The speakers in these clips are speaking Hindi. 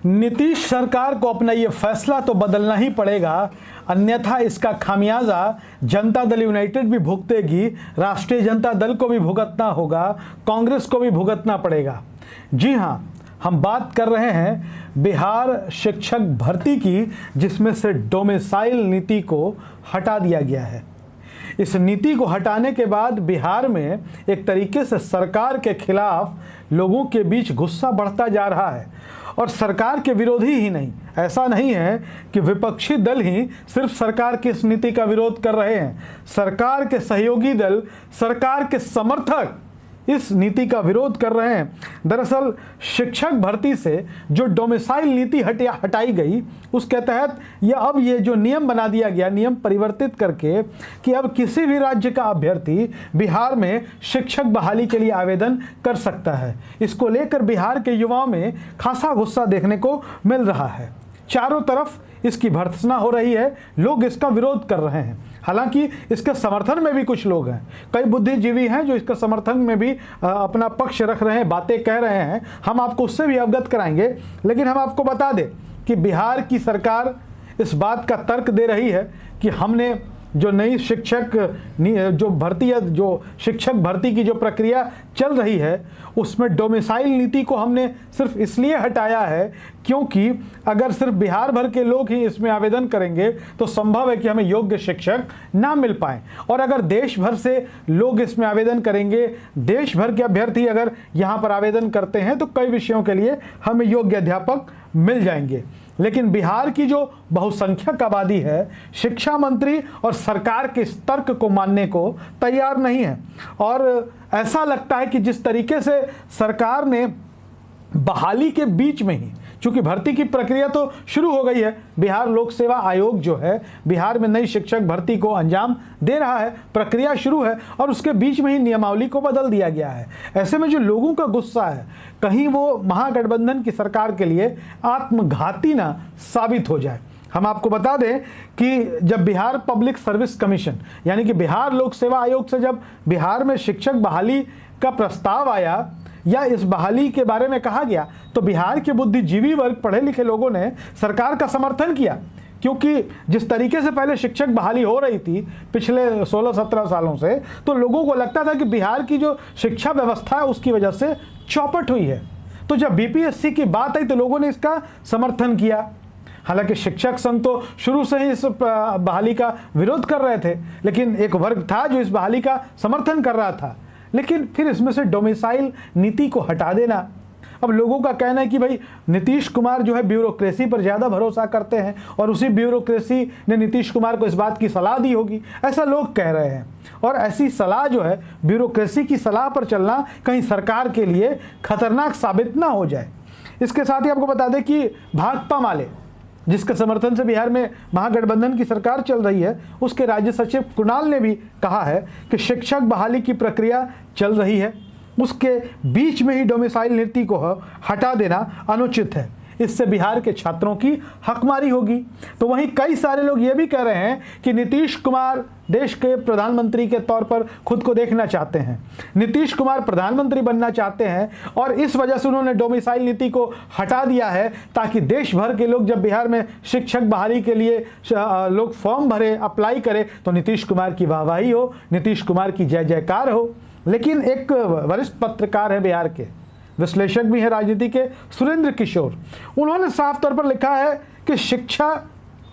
नीतीश सरकार को अपना ये फैसला तो बदलना ही पड़ेगा, अन्यथा इसका खामियाजा जनता दल यूनाइटेड भी भुगतेगी, राष्ट्रीय जनता दल को भी भुगतना होगा, कांग्रेस को भी भुगतना पड़ेगा। जी हाँ, हम बात कर रहे हैं बिहार शिक्षक भर्ती की, जिसमें से डोमिसाइल नीति को हटा दिया गया है। इस नीति को हटाने के बाद बिहार में एक तरीके से सरकार के खिलाफ लोगों के बीच गुस्सा बढ़ता जा रहा है। और सरकार के विरोधी ही नहीं, ऐसा नहीं है कि विपक्षी दल ही सिर्फ सरकार की इस नीति का विरोध कर रहे हैं। सरकार के सहयोगी दल, सरकार के समर्थक इस नीति का विरोध कर रहे हैं। दरअसल शिक्षक भर्ती से जो डोमिसाइल नीति हटाई गई, उसके तहत ये जो नियम बना दिया गया, नियम परिवर्तित करके कि अब किसी भी राज्य का अभ्यर्थी बिहार में शिक्षक बहाली के लिए आवेदन कर सकता है। इसको लेकर बिहार के युवाओं में खासा गुस्सा देखने को मिल रहा है। चारों तरफ इसकी भर्त्सना हो रही है, लोग इसका विरोध कर रहे हैं। हालांकि इसके समर्थन में भी कुछ लोग हैं, कई बुद्धिजीवी हैं जो इसके समर्थन में भी अपना पक्ष रख रहे हैं, बातें कह रहे हैं। हम आपको उससे भी अवगत कराएंगे, लेकिन हम आपको बता दें कि बिहार की सरकार इस बात का तर्क दे रही है कि हमने जो नई शिक्षक भर्ती की जो प्रक्रिया चल रही है, उसमें डोमिसाइल नीति को हमने सिर्फ इसलिए हटाया है क्योंकि अगर सिर्फ बिहार भर के लोग ही इसमें आवेदन करेंगे तो संभव है कि हमें योग्य शिक्षक ना मिल पाए। और अगर देश भर से लोग इसमें आवेदन करेंगे, देश भर के अभ्यर्थी अगर यहाँ पर आवेदन करते हैं, तो कई विषयों के लिए हमें योग्य अध्यापक मिल जाएंगे। लेकिन बिहार की जो बहुसंख्यक आबादी है, शिक्षा मंत्री और सरकार के इस तर्क को मानने को तैयार नहीं है। और ऐसा लगता है कि जिस तरीके से सरकार ने बहाली के बीच में ही, चूंकि भर्ती की प्रक्रिया तो शुरू हो गई है, बिहार लोक सेवा आयोग जो है बिहार में नई शिक्षक भर्ती को अंजाम दे रहा है, प्रक्रिया शुरू है, और उसके बीच में ही नियमावली को बदल दिया गया है। ऐसे में जो लोगों का गुस्सा है, कहीं वो महागठबंधन की सरकार के लिए आत्मघाती ना साबित हो जाए। हम आपको बता दें कि जब बिहार पब्लिक सर्विस कमीशन यानी कि बिहार लोक सेवा आयोग से जब बिहार में शिक्षक बहाली का प्रस्ताव आया या इस बहाली के बारे में कहा गया, तो बिहार के बुद्धिजीवी वर्ग, पढ़े लिखे लोगों ने सरकार का समर्थन किया। क्योंकि जिस तरीके से पहले शिक्षक बहाली हो रही थी पिछले 16-17 सालों से, तो लोगों को लगता था कि बिहार की जो शिक्षा व्यवस्था है उसकी वजह से चौपट हुई है। तो जब बीपीएससी की बात आई तो लोगों ने इसका समर्थन किया। हालांकि शिक्षक संघ तो शुरू से ही इस बहाली का विरोध कर रहे थे, लेकिन एक वर्ग था जो इस बहाली का समर्थन कर रहा था। लेकिन फिर इसमें से डोमिसाइल नीति को हटा देना, अब लोगों का कहना है कि भाई नीतीश कुमार जो है ब्यूरोक्रेसी पर ज़्यादा भरोसा करते हैं और उसी ब्यूरोक्रेसी ने नीतीश कुमार को इस बात की सलाह दी होगी, ऐसा लोग कह रहे हैं। और ऐसी सलाह जो है, ब्यूरोक्रेसी की सलाह पर चलना कहीं सरकार के लिए खतरनाक साबित ना हो जाए। इसके साथ ही आपको बता दें कि भाकपा माले, जिसके समर्थन से बिहार में महागठबंधन की सरकार चल रही है, उसके राज्य सचिव कुणाल ने भी कहा है कि शिक्षक बहाली की प्रक्रिया चल रही है, उसके बीच में ही डोमिसाइल नीति को हटा देना अनुचित है। इससे बिहार के छात्रों की हकमारी होगी। तो वहीं कई सारे लोग ये भी कह रहे हैं कि नीतीश कुमार देश के प्रधानमंत्री के तौर पर खुद को देखना चाहते हैं, नीतीश कुमार प्रधानमंत्री बनना चाहते हैं, और इस वजह से उन्होंने डोमिसाइल नीति को हटा दिया है ताकि देश भर के लोग जब बिहार में शिक्षक बहाली के लिए लोग फॉर्म भरे, अप्लाई करें, तो नीतीश कुमार की वाहवाही हो, नीतीश कुमार की जय जयकार हो। लेकिन एक वरिष्ठ पत्रकार है बिहार के, विश्लेषक भी है राजनीति के, सुरेंद्र किशोर, उन्होंने साफ तौर पर लिखा है कि शिक्षा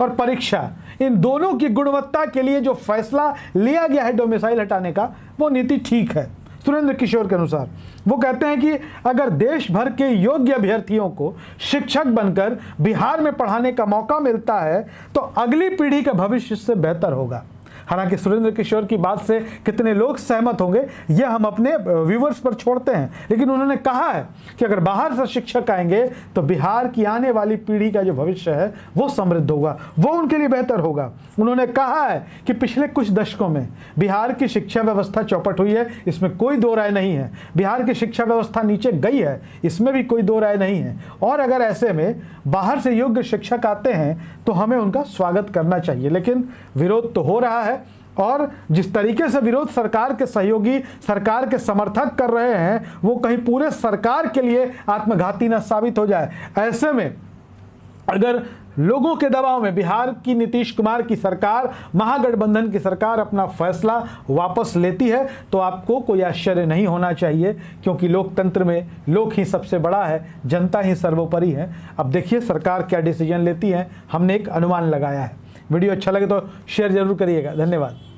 और परीक्षा, इन दोनों की गुणवत्ता के लिए जो फैसला लिया गया है डोमिसाइल हटाने का, वो नीति ठीक है। सुरेंद्र किशोर के अनुसार वो कहते हैं कि अगर देश भर के योग्य अभ्यर्थियों को शिक्षक बनकर बिहार में पढ़ाने का मौका मिलता है तो अगली पीढ़ी का भविष्य इससे बेहतर होगा। हालांकि सुरेंद्र किशोर की बात से कितने लोग सहमत होंगे यह हम अपने व्यूवर्स पर छोड़ते हैं, लेकिन उन्होंने कहा है कि अगर बाहर से शिक्षक आएंगे तो बिहार की आने वाली पीढ़ी का जो भविष्य है वो समृद्ध होगा, वो उनके लिए बेहतर होगा। उन्होंने कहा है कि पिछले कुछ दशकों में बिहार की शिक्षा व्यवस्था चौपट हुई है, इसमें कोई दो राय नहीं है। बिहार की शिक्षा व्यवस्था नीचे गई है, इसमें भी कोई दो राय नहीं है। और अगर ऐसे में बाहर से योग्य शिक्षक आते हैं तो हमें उनका स्वागत करना चाहिए। लेकिन विरोध तो हो रहा है, और जिस तरीके से विरोध सरकार के सहयोगी, सरकार के समर्थक कर रहे हैं, वो कहीं पूरे सरकार के लिए आत्मघाती न साबित हो जाए। ऐसे में अगर लोगों के दबाव में बिहार की नीतीश कुमार की सरकार, महागठबंधन की सरकार अपना फैसला वापस लेती है तो आपको कोई आश्चर्य नहीं होना चाहिए, क्योंकि लोकतंत्र में लोक ही सबसे बड़ा है, जनता ही सर्वोपरि है। अब देखिए सरकार क्या डिसीजन लेती है, हमने एक अनुमान लगाया है। वीडियो अच्छा लगे तो शेयर जरूर करिएगा। धन्यवाद।